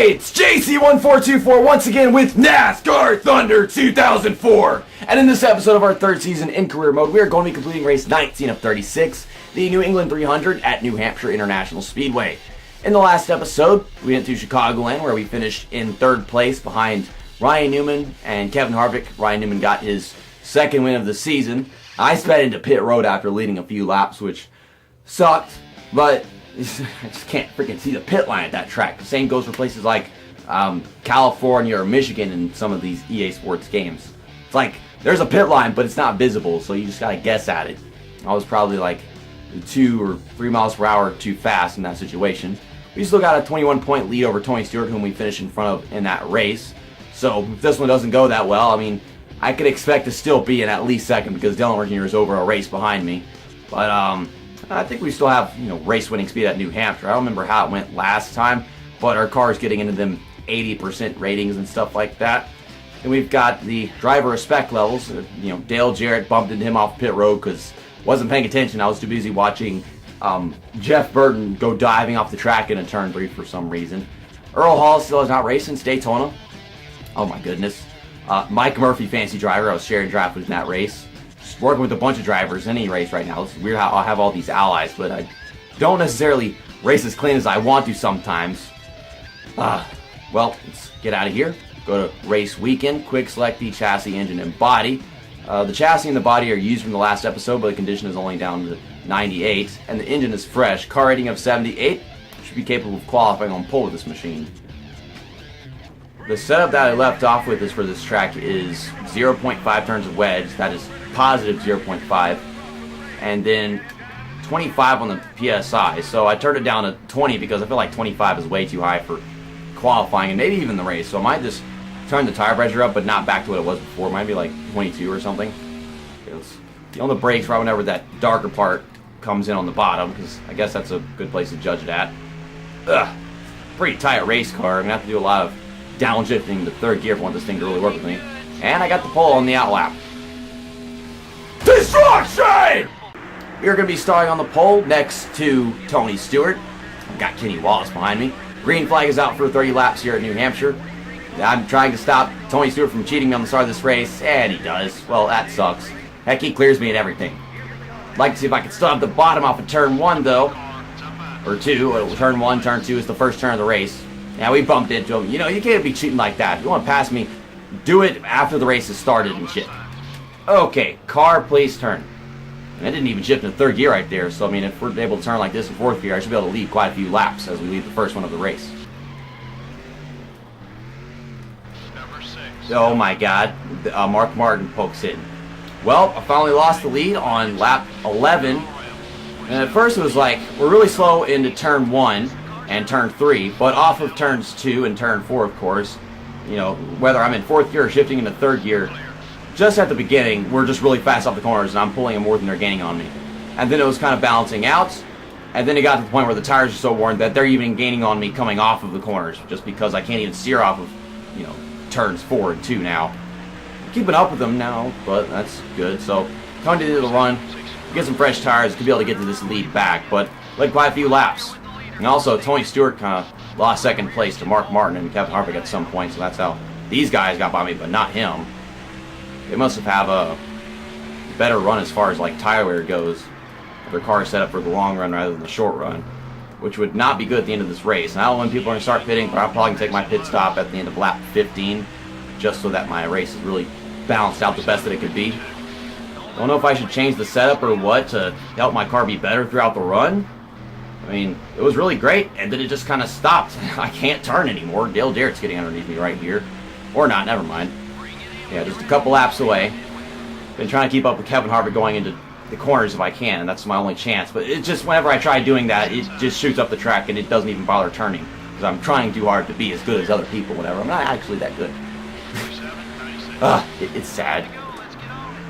Hey, it's JC1424 once again with NASCAR Thunder 2004. And in this episode of our third season in career mode, we are going to be completing race 19 of 36, the New England 300 at New Hampshire International Speedway. In the last episode, we went to Chicagoland where we finished in third place behind Ryan Newman and Kevin Harvick. Ryan Newman got his second win of the season. I sped into pit road after leading a few laps, which sucked, but I just can't freaking see the pit line at that track. The same goes for places like California or Michigan in some of these EA Sports games. It's like there's a pit line, but it's not visible, so you just gotta guess at it. I was probably like 2 or 3 miles per hour too fast in that situation. We still got a 21-point lead over Tony Stewart, whom we finished in front of in that race. So if this one doesn't go that well, I mean, I could expect to still be in at least second because Dylan Workinger is over a race behind me. But I think we still have, race-winning speed at New Hampshire. I don't remember how it went last time, but our car is getting into them 80% ratings and stuff like that. And we've got the driver respect levels. Dale Jarrett bumped into him off pit road because wasn't paying attention. I was too busy watching Jeff Burton go diving off the track into turn 3 for some reason. Earl Hall still has not raced since Daytona. Oh my goodness. Mike Murphy, fancy driver. I was sharing draft with in that race. Working with a bunch of drivers in any race right now. It's weird how I'll have all these allies, but I don't necessarily race as clean as I want to sometimes. Well, let's get out of here. Go to race weekend. Quick select the chassis, engine, and body. The chassis and the body are used from the last episode, but the condition is only down to 98, and the engine is fresh. Car rating of 78. Should be capable of qualifying on pole with this machine. The setup that I left off with is for this track is 0.5 turns of wedge. That is positive 0.5, and then 25 on the PSI. So I turned it down to 20 because I feel like 25 is way too high for qualifying and maybe even the race. So I might just turn the tire pressure up, but not back to what it was before. It might be like 22 or something. On the brakes right whenever that darker part comes in on the bottom, because I guess that's a good place to judge it at. Pretty tight race car. I'm gonna have to do a lot of downshifting to third gear if I want this thing to really work with me. And I got the pole on the outlap. Destruction! We're going to be starting on the pole next to Tony Stewart. I've got Kenny Wallace behind me. Green flag is out for 30 laps here at New Hampshire. I'm trying to stop Tony Stewart from cheating me on the start of this race, and he does. Well, that sucks. Heck, he clears me at everything. I'd like to see if I can still have the bottom off of turn 1, though. Or 2. Turn 1, turn 2 is the first turn of the race. Yeah, we bumped into him. You can't be cheating like that. If you want to pass me, do it after the race has started and shit. Okay, car, please turn. And I didn't even shift into third gear right there, so I mean, if we're able to turn like this in fourth gear, I should be able to lead quite a few laps as we lead the first one of the race. Number 6. Oh my god, Mark Martin pokes in. Well, I finally lost the lead on lap 11. And at first it was like, we're really slow into turn 1 and turn 3, but off of turns 2 and turn 4, of course, whether I'm in fourth gear or shifting into third gear, just at the beginning, we're just really fast off the corners, and I'm pulling them more than they're gaining on me. And then it was kind of balancing out, and then it got to the point where the tires are so worn that they're even gaining on me coming off of the corners, just because I can't even steer off of, turns 4 and 2 now. Keeping up with them now, but that's good. So, coming to the end of the run, get some fresh tires to be able to get to this lead back, but led quite a few laps. And also, Tony Stewart kind of lost second place to Mark Martin and Kevin Harvick at some point, so that's how these guys got by me, but not him. They must have a better run as far as like tire wear goes. Their car is set up for the long run rather than the short run, which would not be good at the end of this race. And I don't know when people are going to start pitting, but I'm probably going to take my pit stop at the end of lap 15, just so that my race is really balanced out the best that it could be. Don't know if I should change the setup or what to help my car be better throughout the run. I mean, it was really great, and then it just kind of stopped. I can't turn anymore. Dale Jarrett's getting underneath me right here. Or not, never mind. Yeah, just a couple laps away. Been trying to keep up with Kevin Harvick going into the corners if I can, and that's my only chance. But it just, whenever I try doing that, it just shoots up the track and it doesn't even bother turning. Because I'm trying too hard to be as good as other people, whatever. I'm not actually that good. It's sad.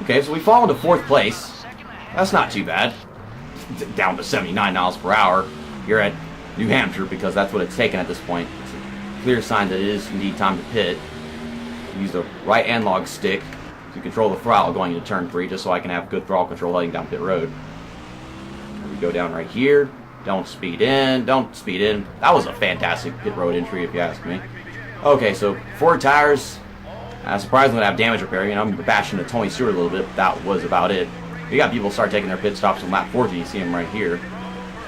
Okay, so we fall into fourth place. That's not too bad. Down to 79 miles per hour here at New Hampshire, because that's what it's taken at this point. It's a clear sign that it is indeed time to pit. Use the right analog stick to control the throttle going into turn 3, just so I can have good throttle control heading down pit road. We go down right here. Don't speed in. Don't speed in. That was a fantastic pit road entry, if you ask me. Okay, so 4 tires. Surprisingly, I have damage repair. You know, I'm bashing the Tony Stewart a little bit. But that was about it. We got people start taking their pit stops on lap 14. You see them right here.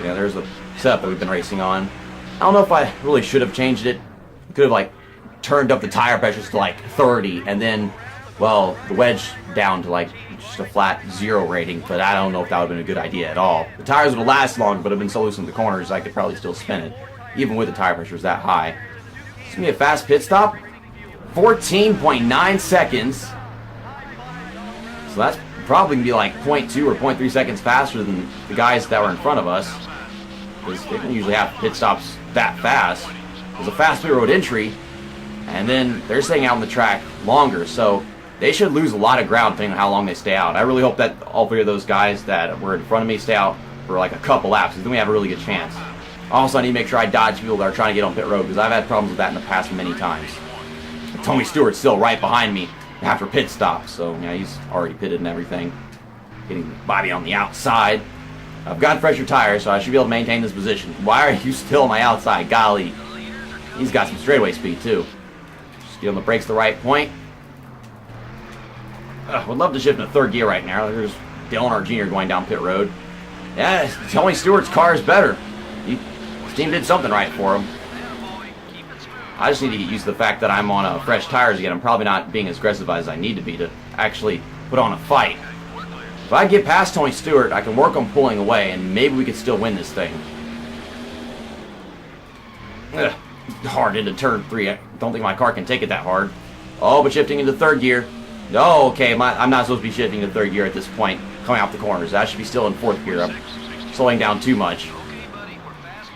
Yeah, there's the setup that we've been racing on. I don't know if I really should have changed it. Could have, like, turned up the tire pressures to, like, 30, and then, well, the wedge down to, like, just a flat 0 rating, but I don't know if that would have been a good idea at all. The tires would have lasted long, but have been so loose in the corners, I could probably still spin it, even with the tire pressures that high. It's going to be a fast pit stop. 14.9 seconds. So that's probably going to be like 0.2 or 0.3 seconds faster than the guys that were in front of us, because they don't usually have pit stops that fast. It was a fast pit road entry, and then they're staying out on the track longer, so they should lose a lot of ground depending on how long they stay out. I really hope that all 3 of those guys that were in front of me stay out for like a couple laps, because then we have a really good chance. Also, I need to make sure I dodge people that are trying to get on pit road, because I've had problems with that in the past many times. Tony Stewart's still right behind me after pit stop, so yeah, he's already pitted and everything. Getting Bobby on the outside. I've got fresher tires, so I should be able to maintain this position. Why are you still on my outside? Golly. He's got some straightaway speed, too. Just get on the brakes the right point. Would love to shift into 3rd gear right now. There's Dale Earnhardt Jr. going down pit road. Yeah, Tony Stewart's car is better. His team did something right for him. I just need to get used to the fact that I'm on fresh tires again. I'm probably not being as aggressive as I need to be to actually put on a fight. If I get past Tony Stewart, I can work on pulling away, and maybe we could still win this thing. Hard into turn 3. I don't think my car can take it that hard. Oh, but shifting into 3rd gear. No, okay, I'm not supposed to be shifting to 3rd gear at this point, coming off the corners. I should be still in 4th gear. I'm slowing down too much.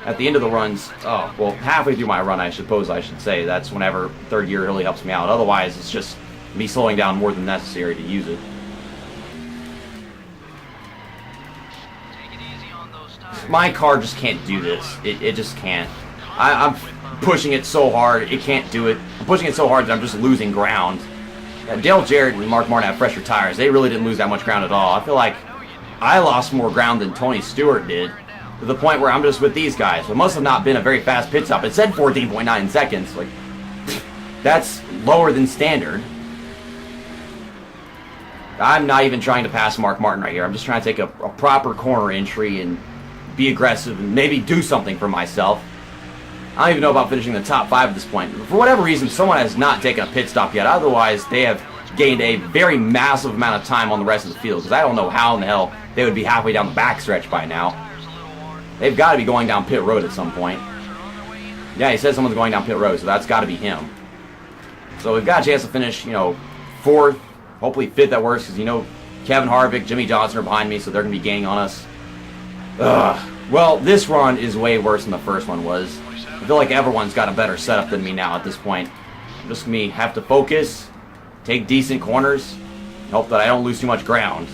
At the end of the runs, well, halfway through my run, I suppose I should say, that's whenever 3rd gear really helps me out. Otherwise, it's just me slowing down more than necessary to use it. My car just can't do this. It just can't. I'm pushing it so hard, it can't do it. I'm pushing it so hard that I'm just losing ground. Dale Jarrett and Mark Martin have fresher tires. They really didn't lose that much ground at all. I feel like I lost more ground than Tony Stewart did, to the point where I'm just with these guys. It must have not been a very fast pit stop. It said 14.9 seconds. Like, that's lower than standard. I'm not even trying to pass Mark Martin right here. I'm just trying to take a proper corner entry and be aggressive and maybe do something for myself. I don't even know about finishing the top 5 at this point. For whatever reason, someone has not taken a pit stop yet. Otherwise, they have gained a very massive amount of time on the rest of the field, because I don't know how in the hell they would be halfway down the backstretch by now. They've got to be going down pit road at some point. Yeah, he says someone's going down pit road, so that's got to be him. So we've got a chance to finish, 4th, hopefully 5th at worst, because, Kevin Harvick, Jimmy Johnson are behind me, so they're going to be gaining on us. Well, this run is way worse than the first one was. I feel like everyone's got a better setup than me now at this point. I'm just going to have to focus, take decent corners, and hope that I don't lose too much ground.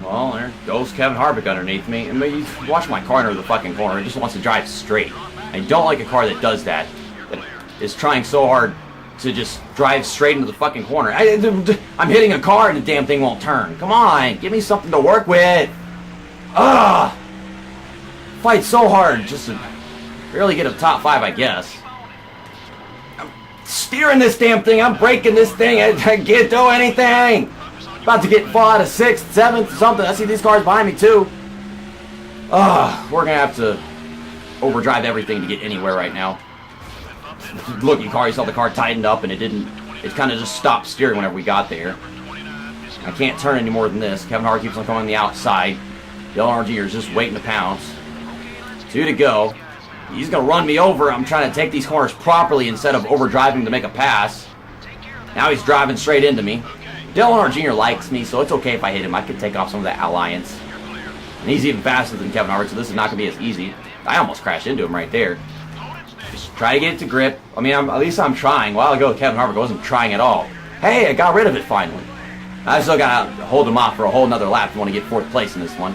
Well, there goes Kevin Harvick underneath me. And you watch my car under the fucking corner. It just wants to drive straight. I don't like a car that does that. That is trying so hard to just drive straight into the fucking corner. I'm hitting a car and the damn thing won't turn. Come on, give me something to work with. Fight so hard just to barely get a top 5, I guess. I'm steering this damn thing. I'm braking this thing. I can't do anything. About to get fall out of 6th, 7th, something. I see these cars behind me too. We're gonna have to overdrive everything to get anywhere right now. Looking car, you saw the car tightened up and it kind of just stopped steering whenever we got there. I can't turn any more than this. Kevin Hart keeps on coming on the outside. Dale Earnhardt Jr. is just waiting to pounce. 2 to go. He's going to run me over. I'm trying to take these corners properly instead of overdriving to make a pass. Now he's driving straight into me. Dale Earnhardt Jr. likes me, so it's okay if I hit him. I can take off some of that alliance. And he's even faster than Kevin Hart, so this is not going to be as easy. I almost crashed into him right there. Just try to get it to grip. I mean, at least I'm trying. A while ago, Kevin Harvick wasn't trying at all. Hey, I got rid of it finally. I still got to hold him off for a whole nother lap if I want to get 4th place in this one.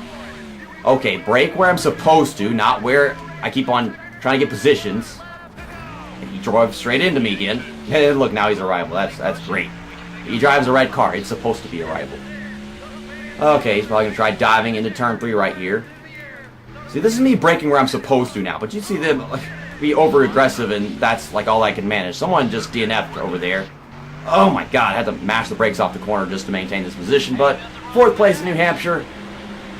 Okay, brake where I'm supposed to, not where I keep on trying to get positions. And he drove straight into me again. Hey, look, now he's a rival. That's great. He drives a red car. It's supposed to be a rival. Okay, he's probably going to try diving into turn 3 right here. See, this is me braking where I'm supposed to now, but you see them be over-aggressive, and that's like all I can manage. Someone just DNF'd over there. Oh my god, I had to mash the brakes off the corner just to maintain this position, but 4th place in New Hampshire.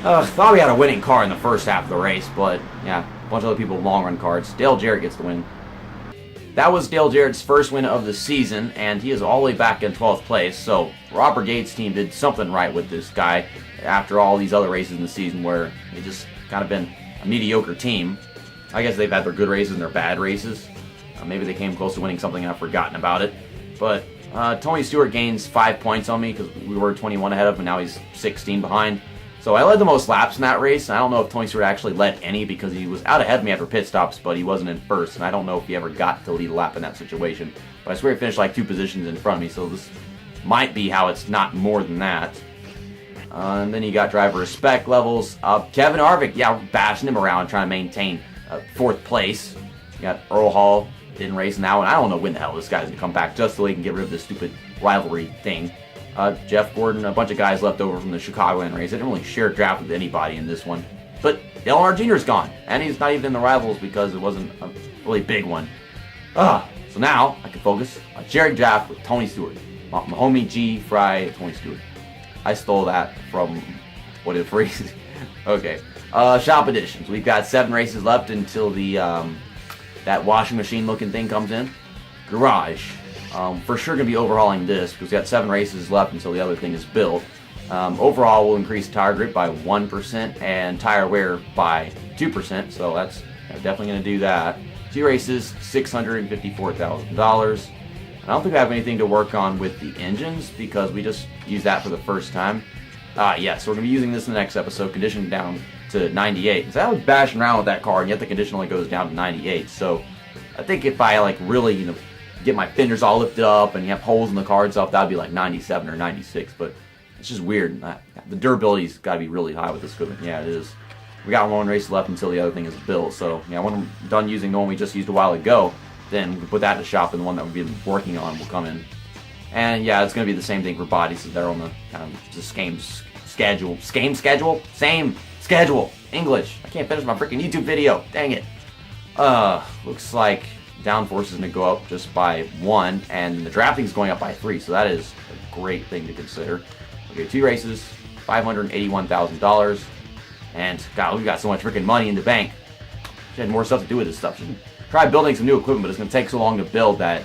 Thought we had a winning car in the first half of the race, but yeah, a bunch of other people with long-run cards. Dale Jarrett gets the win. That was Dale Jarrett's first win of the season, and he is all the way back in 12th place, so Robert Gates' team did something right with this guy after all these other races in the season where they just kind of been a mediocre team. I guess they've had their good races and their bad races. Maybe they came close to winning something and I've forgotten about it. But Tony Stewart gains 5 points on me because we were 21 ahead of him, and now he's 16 behind. So I led the most laps in that race. I don't know if Tony Stewart actually led any because he was out ahead of me after pit stops, but he wasn't in first, and I don't know if he ever got to lead a lap in that situation. But I swear he finished like 2 positions in front of me, so this might be how it's not more than that. And then you got driver respect levels. Kevin Harvick, yeah, bashing him around, trying to maintain 4th place. You got Earl Hall, didn't race in that one. I don't know when the hell this guy's going to come back just so he can get rid of this stupid rivalry thing. Jeff Gordon, a bunch of guys left over from the Chicagoland race. I didn't really share draft with anybody in this one. But Dale Earnhardt Jr.'s gone, and he's not even in the rivals because it wasn't a really big one. So now I can focus on sharing draft with Tony Stewart. My homie G. Fry Tony Stewart. I stole that from what is phrase. Okay. Shop editions. We've got 7 races left until the that washing machine looking thing comes in. Garage. For sure going to be overhauling this because we've got 7 races left until the other thing is built. Overall, we'll increase tire grip by 1% and tire wear by 2%, so that's definitely going to do that. 2 races, $654,000. I don't think I have anything to work on with the engines because we just used that for the first time. Yeah, so we're going to be using this in the next episode, conditioned down to 98. So I was bashing around with that car, and yet the condition only goes down to 98. So I think if I like really, get my fenders all lifted up and you have holes in the car and stuff, that'd be like 97 or 96. But it's just weird. The durability's got to be really high with this equipment. Yeah, it is. We got 1 race left until the other thing is built. So yeah, when I'm done using the one we just used a while ago, then we can put that in the shop, and the one that we've been working on will come in. And yeah, it's going to be the same thing for bodies. So they're on the kind of the same schedule. Same schedule? Same schedule. English. I can't finish my freaking YouTube video. Dang it. Looks like downforce is going to go up just by 1, and the drafting is going up by 3, so that is a great thing to consider. Okay, 2 races, $581,000, and God, we've got so much freaking money in the bank. Should have more stuff to do with this stuff. Should try building some new equipment, but it's going to take so long to build that,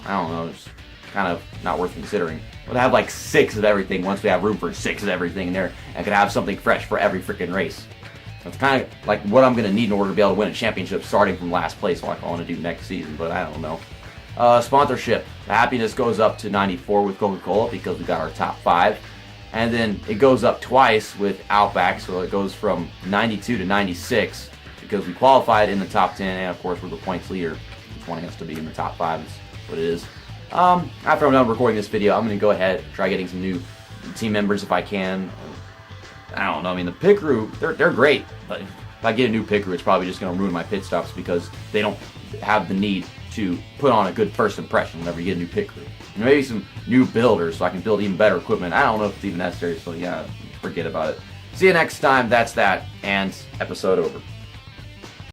I don't know, it's kind of not worth considering. We'll have like 6 of everything once we have room for 6 of everything in there, and could have something fresh for every freaking race. That's kind of like what I'm going to need in order to be able to win a championship starting from last place, like I want to do next season, but I don't know. Sponsorship. The happiness goes up to 94 with Coca-Cola because we got our top 5. And then it goes up twice with Outback, so it goes from 92 to 96 because we qualified in the top 10, and of course we're the points leader. Just wanting us to be in the top 5 is what it is. After I'm done recording this video, I'm going to go ahead and try getting some new team members if I can. I don't know, I mean, the pit crew, they're great, but if I get a new pit crew, it's probably just going to ruin my pit stops because they don't have the need to put on a good first impression whenever you get a new pit crew. And maybe some new builders so I can build even better equipment. I don't know if it's even necessary, so yeah, forget about it. See you next time, that's that, and episode over.